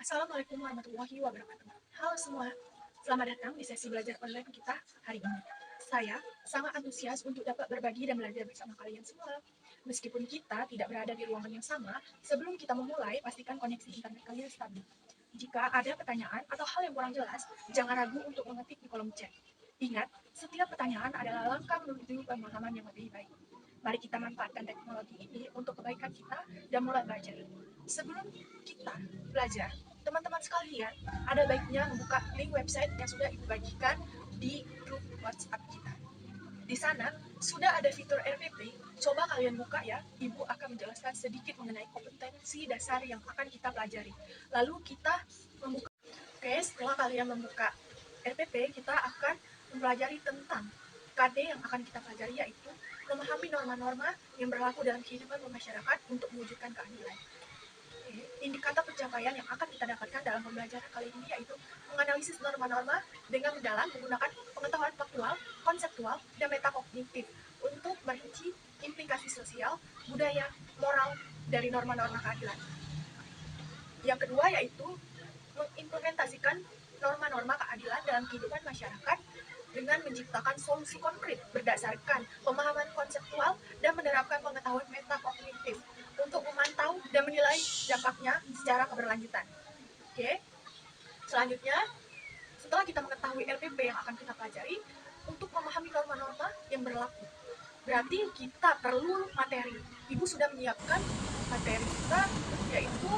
Assalamualaikum warahmatullahi wabarakatuh. Halo semua, selamat datang di sesi belajar online kita hari ini. Saya sangat antusias untuk dapat berbagi dan belajar bersama kalian semua. Meskipun kita tidak berada di ruangan yang sama, sebelum kita memulai, pastikan koneksi internet kalian stabil. Jika ada pertanyaan atau hal yang kurang jelas, jangan ragu untuk mengetik di kolom chat. Ingat, setiap pertanyaan adalah langkah menuju pemahaman yang lebih baik. Mari kita manfaatkan teknologi ini untuk kebaikan kita dan mulai belajar. Sebelum kita belajar, teman-teman sekalian, ada baiknya membuka link website yang sudah Ibu bagikan di grup WhatsApp kita. Di sana sudah ada fitur RPP, coba kalian buka ya, Ibu akan menjelaskan sedikit mengenai kompetensi dasar yang akan kita pelajari. Lalu kita membuka, oke, setelah kalian membuka RPP, kita akan mempelajari tentang KD yang akan kita pelajari, yaitu memahami norma-norma yang berlaku dalam kehidupan masyarakat untuk mewujudkan keadilan. Indikator pencapaian yang akan kita dapatkan dalam pembelajaran kali ini yaitu menganalisis norma-norma dengan mendalam menggunakan pengetahuan faktual, konseptual, dan metakognitif untuk merinci implikasi sosial, budaya, moral dari norma-norma keadilan. Yang kedua yaitu mengimplementasikan norma-norma keadilan dalam kehidupan masyarakat dengan menciptakan solusi konkret berdasarkan pemahaman konseptual dan menerapkan pengetahuan metakognitif untuk memantau dan menilai dampaknya secara keberlanjutan. Oke, selanjutnya setelah kita mengetahui RPP yang akan kita pelajari, untuk memahami norma-norma yang berlaku, berarti kita perlu materi. Ibu sudah menyiapkan materi kita, yaitu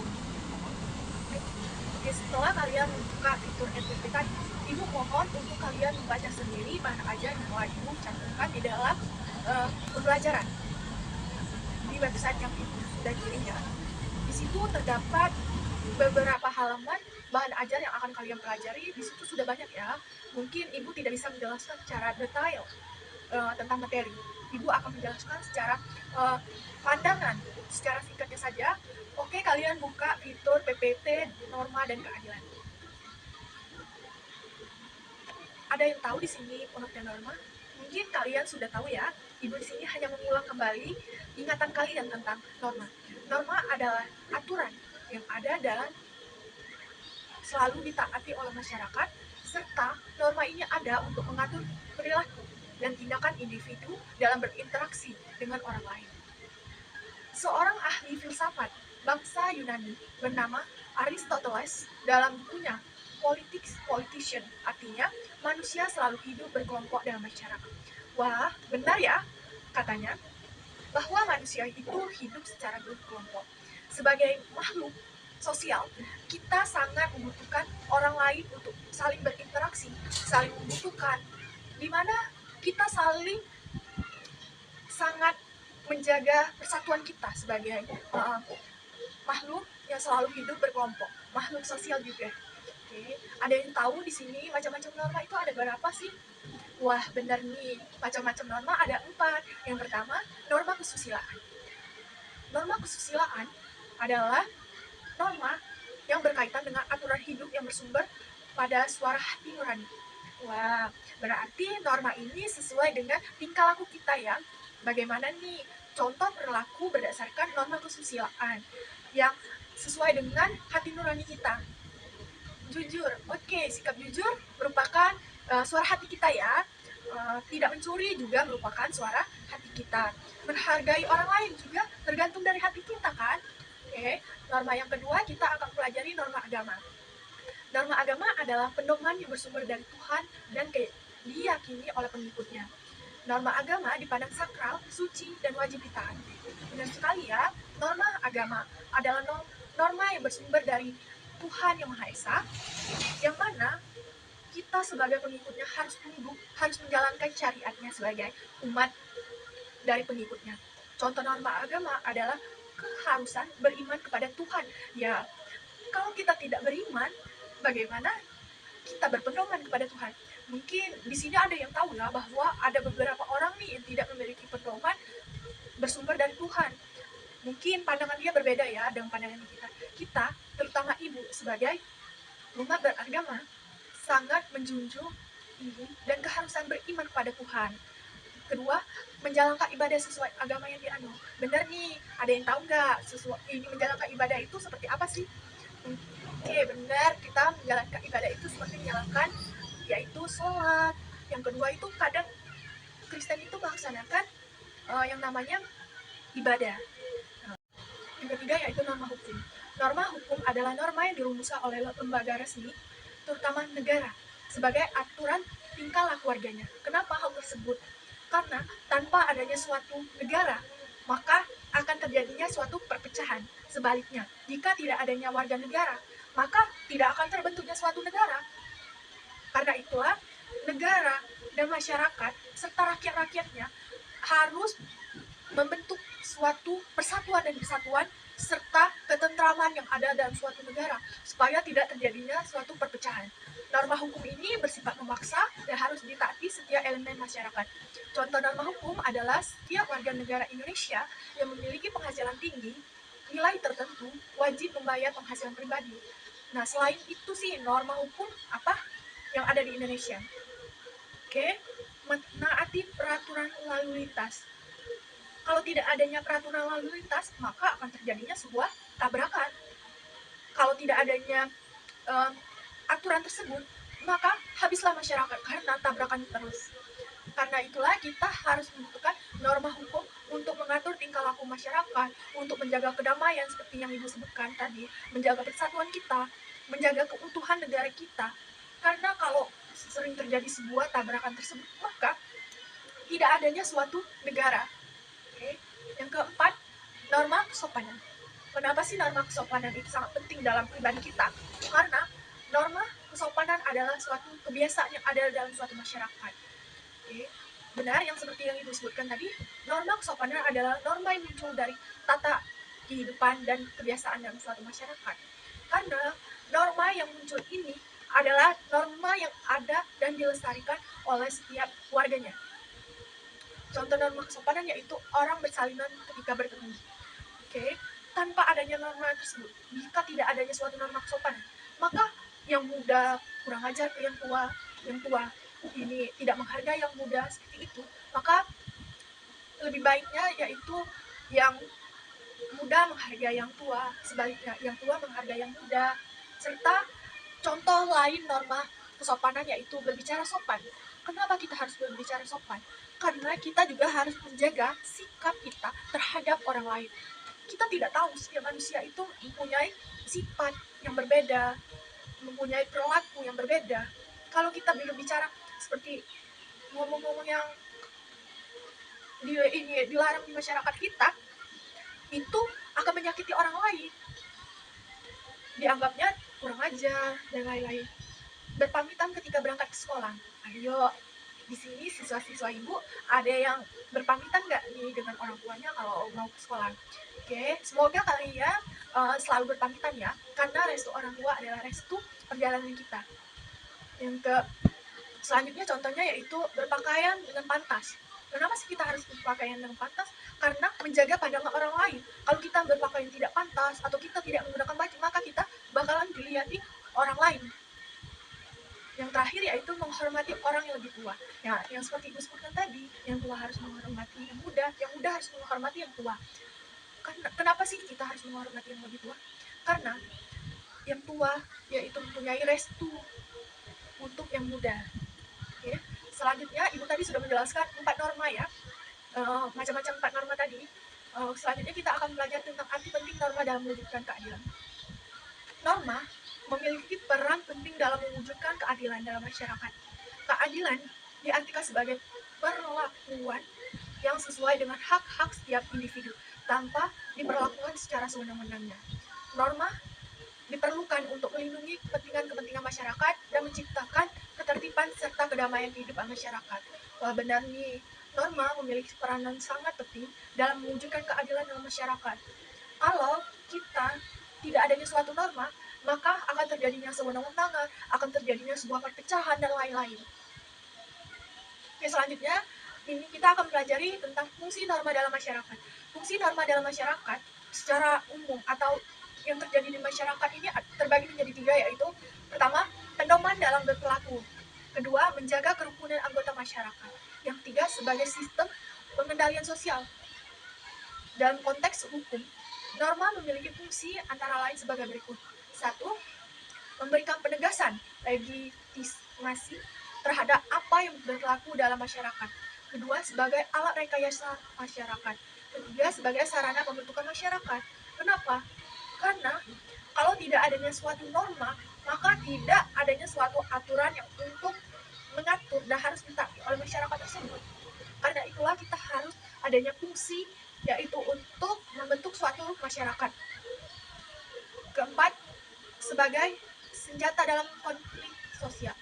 setelah kalian membuka fitur RPP tadi, Ibu mohon untuk kalian membaca sendiri mana aja yang telah Ibu cantumkan di dalam pembelajaran di website yang Ibu sudah kirim ya. Di situ terdapat beberapa halaman bahan ajar yang akan kalian pelajari. Di situ sudah banyak ya. Mungkin Ibu tidak bisa menjelaskan secara detail tentang materi. Ibu akan menjelaskan secara pandangan, secara singkatnya saja. Oke, kalian buka fitur PPT, norma dan keadilan. Ada yang tahu di sini pengertian norma? Mungkin kalian sudah tahu ya. Ibu di sini hanya mengulang kembali ingatan kalian tentang norma. Norma adalah aturan yang ada dalam selalu ditaati oleh masyarakat, serta norma ini ada untuk mengatur perilaku dan tindakan individu dalam berinteraksi dengan orang lain. Seorang ahli filsafat bangsa Yunani bernama Aristoteles dalam bukunya Politician, artinya manusia selalu hidup berkelompok dalam masyarakat. Wah, benar ya, katanya, bahwa manusia itu hidup secara berkelompok. Sebagai makhluk sosial, kita sangat membutuhkan orang lain untuk saling berinteraksi, saling membutuhkan, di mana kita saling sangat menjaga persatuan kita sebagai makhluk yang selalu hidup berkelompok, makhluk sosial juga. Oke, ada yang tahu di sini macam-macam norma itu ada berapa sih? Wah, benar nih, macam-macam norma ada 4. Yang pertama, norma kesusilaan. Norma kesusilaan adalah norma yang berkaitan dengan aturan hidup yang bersumber pada suara hati nurani. Wah, berarti norma ini sesuai dengan tingkah laku kita ya. Bagaimana nih contoh perilaku berdasarkan norma kesusilaan yang sesuai dengan hati nurani kita? Jujur, oke, sikap jujur merupakan suara hati kita ya. Tidak mencuri juga merupakan suara hati kita. Menghargai orang lain juga tergantung dari hati kita kan. Oke, norma yang kedua kita akan pelajari norma agama. Norma agama adalah pedoman yang bersumber dari Tuhan dan diyakini oleh pengikutnya. Norma agama dipandang sakral, suci, dan wajib ditaati. Benar sekali ya, norma agama adalah norma yang bersumber dari Tuhan Yang Maha Esa, yang mana kita sebagai pengikutnya harus tunduk, harus menjalankan syariatnya sebagai umat dari pengikutnya. Contoh norma agama adalah keharusan beriman kepada Tuhan. Ya, kalau kita tidak beriman, bagaimana kita berpedoman kepada Tuhan? Mungkin di sini ada yang tahu lah bahwa ada beberapa orang nih yang tidak memiliki pedoman bersumber dari Tuhan. Mungkin pandangan dia berbeda ya dengan pandangan kita. Kita, terutama ibu sebagai umat beragama, sangat menjunjung tinggi dan keharusan beriman kepada Tuhan. Kedua, menjalankan ibadah sesuai agama yang dianut. Benar nih, ada yang tahu nggak ini menjalankan ibadah itu seperti apa sih? Oke, benar, kita menjalankan ibadah itu seperti menjalankan yaitu sholat. Yang kedua itu kadang Kristen itu melaksanakan yang namanya ibadah. Yang ketiga yaitu norma hukum. Norma hukum adalah norma yang dirumuskan oleh lembaga resmi, terutama negara, sebagai aturan tingkah laku warganya. Kenapa hal tersebut? Karena tanpa adanya suatu negara, maka akan terjadinya suatu perpecahan. Sebaliknya, jika tidak adanya warga negara, maka tidak akan terbentuknya suatu negara. Karena itulah, negara dan masyarakat serta rakyat-rakyatnya harus membentuk suatu persatuan dan kesatuan serta ketentraman yang ada dalam suatu negara supaya tidak terjadinya suatu perpecahan. Norma hukum ini bersifat memaksa dan harus ditaati setiap elemen masyarakat. Contoh norma hukum adalah setiap warga negara Indonesia yang memiliki penghasilan tinggi, nilai tertentu, wajib membayar penghasilan pribadi. Nah, selain itu sih norma hukum apa yang ada di Indonesia? Oke, menaati peraturan lalu lintas. Kalau tidak adanya peraturan lalu lintas, maka akan terjadinya sebuah tabrakan. Kalau tidak adanya aturan tersebut, maka habislah masyarakat karena tabrakan terus. Karena itulah kita harus membutuhkan norma hukum untuk mengatur tingkah laku masyarakat, untuk menjaga kedamaian seperti yang Ibu sebutkan tadi, menjaga persatuan kita, menjaga keutuhan negara kita. Karena kalau sering terjadi sebuah tabrakan tersebut, maka tidak adanya suatu negara. Oke. Yang keempat, norma kesopanan. Kenapa sih norma kesopanan itu sangat penting dalam pribadi kita? Karena norma kesopanan adalah suatu kebiasaan yang ada dalam suatu masyarakat. Oke. Benar yang seperti yang Ibu sebutkan tadi, norma kesopanan adalah norma yang muncul dari tata kehidupan dan kebiasaan dalam suatu masyarakat. Karena norma yang muncul ini adalah norma yang ada dan dilestarikan oleh setiap warganya. Contoh norma kesopanan yaitu orang bersalinan ketika bertemu. Oke, tanpa adanya norma tersebut, jika tidak adanya suatu norma kesopanan, maka yang muda kurang ajar ke yang tua ini tidak menghargai yang muda seperti itu, maka lebih baiknya yaitu yang muda menghargai yang tua, sebaliknya yang tua menghargai yang muda. Serta contoh lain norma kesopanan yaitu berbicara sopan. Kenapa kita harus berbicara sopan? Karena kita juga harus menjaga sikap kita terhadap orang lain. Kita tidak tahu setiap manusia itu mempunyai sifat yang berbeda, mempunyai perilaku yang berbeda. Kalau kita berbicara seperti ngomong-ngomong yang dilarang di masyarakat kita, itu akan menyakiti orang lain. Dianggapnya kurang ajar dan lain-lain. Berpamitan ketika berangkat ke sekolah. Ayo, di sini siswa-siswa Ibu ada yang berpamitan nggak nih dengan orang tuanya kalau mau ke sekolah? Oke, semoga kalian selalu berpamitan ya, karena restu orang tua adalah restu perjalanan kita. Selanjutnya contohnya yaitu berpakaian dengan pantas. Kenapa sih kita harus berpakaian dengan pantas? Karena menjaga pandangan orang lain. Kalau kita berpakaian tidak pantas atau kita tidak menggunakan baju, maka kita bakalan dilihati orang lain. Yang terakhir yaitu menghormati orang yang lebih tua. Ya, yang seperti Ibu sebutkan tadi, yang tua harus menghormati yang muda harus menghormati yang tua. Kenapa sih kita harus menghormati yang lebih tua? Karena yang tua yaitu mempunyai restu untuk yang muda. Ya. Selanjutnya Ibu tadi sudah menjelaskan 4 norma ya, macam-macam 4 norma tadi. Selanjutnya kita akan belajar tentang arti penting norma dalam mewujudkan keadilan. Norma memiliki peran penting dalam mewujudkan keadilan dalam masyarakat. Keadilan diartikan sebagai perlakuan yang sesuai dengan hak-hak setiap individu tanpa diperlakukan secara sewenang-wenangnya. Norma diperlukan untuk melindungi kepentingan-kepentingan masyarakat dan menciptakan ketertiban serta kedamaian kehidupan masyarakat. Wah, benar nih, norma memiliki peranan sangat penting dalam mewujudkan keadilan dalam masyarakat. Kalau kita tidak adanya suatu norma, maka akan terjadinya sewenang-wenangan, akan terjadinya sebuah perpecahan dan lain-lain. Oke, selanjutnya ini kita akan pelajari tentang fungsi norma dalam masyarakat. Fungsi norma dalam masyarakat secara umum atau yang terjadi di masyarakat ini terbagi menjadi 3, yaitu pertama, pedoman dalam berperilaku. Kedua, menjaga kerukunan anggota masyarakat. Yang 3, sebagai sistem pengendalian sosial. Dalam konteks hukum, norma memiliki fungsi antara lain sebagai berikut. 1. memberikan penegasan legitimasi terhadap apa yang berlaku dalam masyarakat. Kedua, sebagai alat rekayasa masyarakat. Ketiga, sebagai sarana pembentukan masyarakat. Kenapa? Karena kalau tidak adanya suatu norma, maka tidak adanya suatu aturan yang untuk mengatur dan harus ditaati oleh masyarakat tersebut. Karena itulah kita harus adanya fungsi, yaitu untuk membentuk suatu masyarakat. Keempat, sebagai senjata dalam konflik sosial.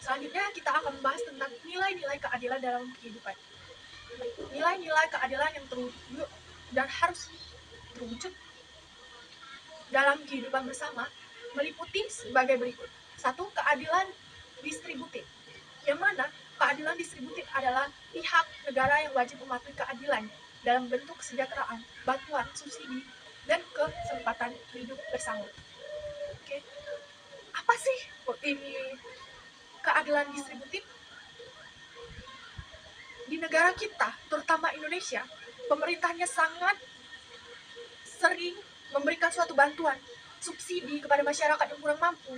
Selanjutnya kita akan membahas tentang nilai-nilai keadilan dalam kehidupan. Nilai-nilai keadilan yang terwujud dan harus terwujud dalam kehidupan bersama meliputi sebagai berikut. Satu, keadilan distributif. Yang mana keadilan distributif adalah pihak negara yang wajib mematuhi keadilan dalam bentuk kesejahteraan, bantuan, subsidi, dan kesempatan hidup bersama. Oke. Apa sih ini keadilan distributif? Di negara kita, terutama Indonesia, pemerintahnya sangat sering memberikan suatu bantuan, subsidi kepada masyarakat yang kurang mampu.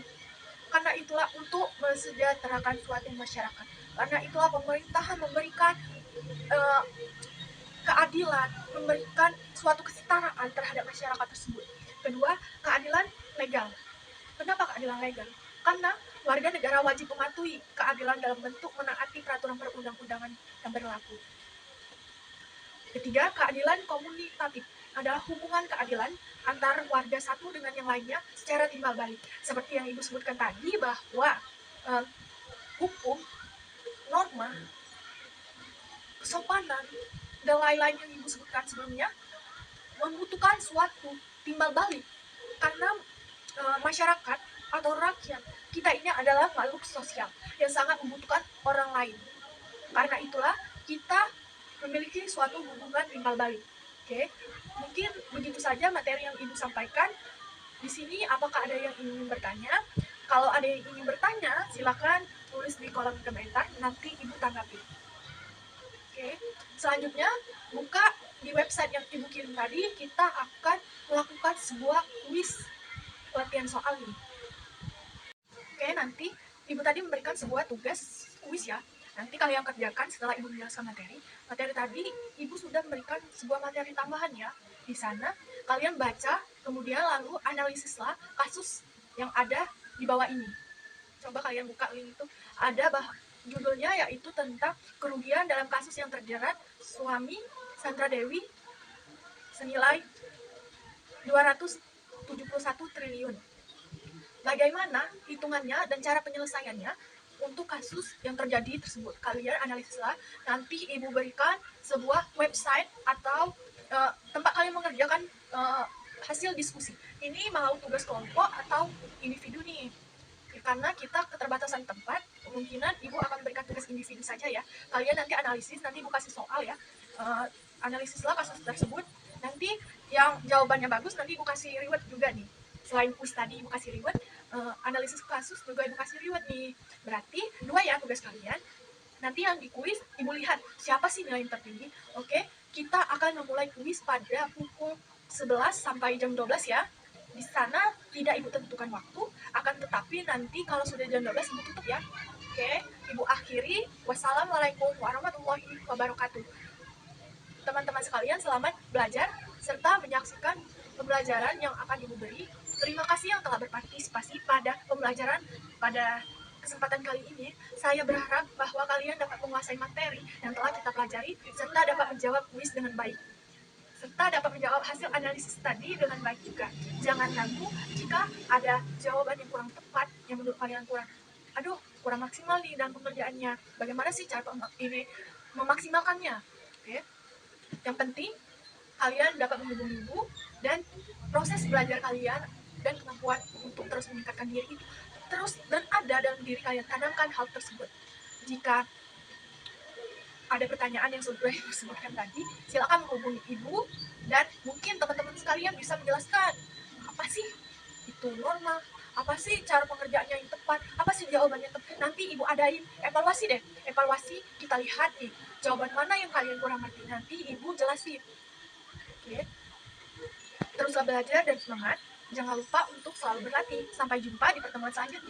Karena itulah untuk mesejahterakan suatu masyarakat. Karena itulah pemerintah memberikan keadilan, memberikan suatu kesetaraan terhadap masyarakat tersebut. Kedua, keadilan legal. Kenapa keadilan legal? Karena warga negara wajib mematuhi keadilan dalam bentuk menaati peraturan perundang-undangan yang berlaku. Ketiga, keadilan komunitatif adalah hubungan keadilan antar warga satu dengan yang lainnya secara timbal balik. Seperti yang Ibu sebutkan tadi bahwa hukum, norma, kesopanan, dan lain-lain yang Ibu sebutkan sebelumnya membutuhkan suatu timbal balik. Karena masyarakat atau rakyat kita ini adalah makhluk sosial yang sangat membutuhkan orang lain. Karena itulah kita memiliki suatu hubungan timbal balik. Oke, mungkin begitu saja materi yang Ibu sampaikan. Di sini apakah ada yang ingin bertanya? Kalau ada yang ingin bertanya, silakan tulis di kolom komentar, nanti Ibu tanggapi. Oke, selanjutnya buka di website yang Ibu kirim tadi, kita akan melakukan sebuah kuis latihan soal ini. Oke, nanti Ibu tadi memberikan sebuah tugas kuis ya. Nanti kalian kerjakan setelah Ibu menjelaskan materi. Materi tadi Ibu sudah memberikan sebuah materi tambahan ya. Di sana kalian baca, kemudian lalu analisislah kasus yang ada di bawah ini. Coba kalian buka link itu. Ada judulnya yaitu tentang kerugian dalam kasus yang terjerat suami Sandra Dewi senilai 271 triliun. Bagaimana hitungannya dan cara penyelesaiannya untuk kasus yang terjadi tersebut. Kalian analisislah, nanti Ibu berikan sebuah website atau tempat kalian mengerjakan hasil diskusi. Ini mau tugas kelompok atau individu nih. Karena kita keterbatasan tempat, kemungkinan Ibu akan berikan tugas individu saja ya. Kalian nanti analisis, nanti Ibu kasih soal ya. Analisislah kasus tersebut. Nanti yang jawabannya bagus, nanti Ibu kasih reward juga nih. Selain kuis tadi Ibu kasih reward, analisis kasus juga Ibu kasih reward nih. Berarti 2 ya tugas kalian. Nanti yang di kuis Ibu lihat siapa sih nilai yang tertinggi. Oke, kita akan memulai kuis pada pukul 11 sampai jam 12 ya. Di sana tidak Ibu tentukan waktu, akan tetapi nanti kalau sudah jam 12 Ibu tutup ya. Oke, Ibu akhiri. Wassalamualaikum warahmatullahi wabarakatuh. Teman-teman sekalian, selamat belajar serta menyaksikan pembelajaran yang akan Ibu beri. Terima kasih yang telah berpartisipasi pada pembelajaran pada kesempatan kali ini. Saya berharap bahwa kalian dapat menguasai materi yang telah kita pelajari serta dapat menjawab kuis dengan baik, serta dapat menjawab hasil analisis tadi dengan baik juga. Jangan ragu jika ada jawaban yang kurang tepat, yang menurut kalian kurang maksimal nih dalam pengerjaannya. Bagaimana sih cara ini memaksimalkannya? Oke. Yang penting kalian dapat menghubungi Ibu dan proses belajar kalian dan kemampuan untuk terus meningkatkan diri itu terus dan ada dalam diri kalian. Tanamkan hal tersebut. Jika ada pertanyaan yang sudah Ibu sebutkan tadi, silakan menghubungi Ibu dan mungkin teman-teman sekalian bisa menjelaskan apa sih itu norma, apa sih cara pengerjaannya yang tepat, apa sih jawabannya tepat. Nanti Ibu adain evaluasi deh, evaluasi kita lihat nih jawaban mana yang kalian kurang ngerti, nanti Ibu jelasin. Oke. Teruslah belajar dan semangat. Jangan lupa untuk selalu berlatih. Sampai jumpa di pertemuan selanjutnya.